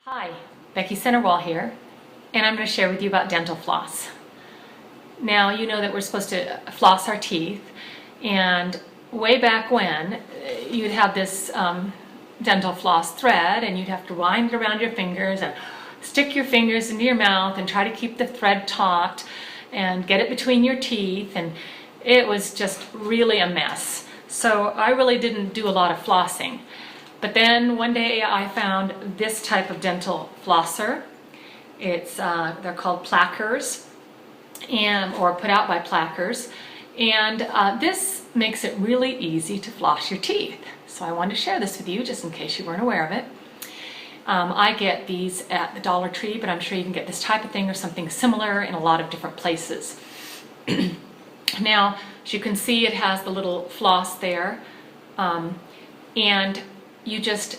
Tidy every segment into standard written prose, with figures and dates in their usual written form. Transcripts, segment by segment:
Hi, Becky Centerwall here, and I'm going to share with you about dental floss. Now, you know that we're supposed to floss our teeth, and way back when, you'd have this dental floss thread, and you'd have to wind it around your fingers and stick your fingers into your mouth and try to keep the thread taut and get it between your teeth, and it was just really a mess. So I really didn't do a lot of flossing. But then one day I found this type of dental flosser. They're called Plackers, or put out by Plackers, and this makes it really easy to floss your teeth. So I wanted to share this with you just in case you weren't aware of it. I get these at the Dollar Tree, but I'm sure you can get this type of thing or something similar in a lot of different places. Now, as you can see, it has the little floss there, and you just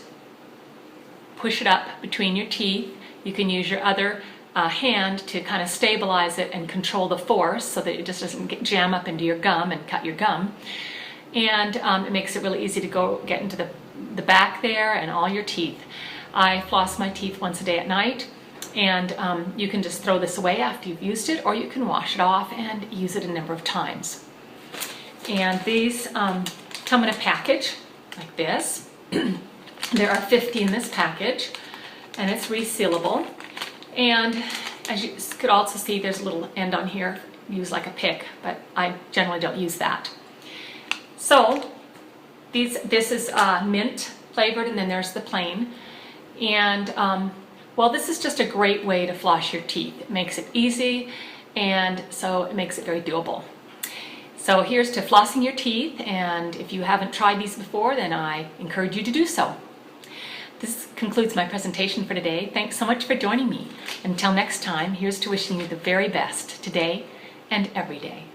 push it up between your teeth. You can use your other hand to kind of stabilize it and control the force so that it just doesn't jam up into your gum and cut your gum. And it makes it really easy to get into the back there and all your teeth. I floss my teeth once a day at night, and you can just throw this away after you've used it, or you can wash it off and use it a number of times. And these come in a package like this. There are 50 in this package, and it's resealable. And as you could also see, there's a little end on here, use like a pick, but I generally don't use that. So this is mint flavored, and then there's the plain. And well, this is just a great way to floss your teeth. It makes it easy, and so it makes it very doable. So here's to flossing your teeth, and if you haven't tried these before, then I encourage you to do so. This concludes my presentation for today. Thanks so much for joining me. Until next time, here's to wishing you the very best today and every day.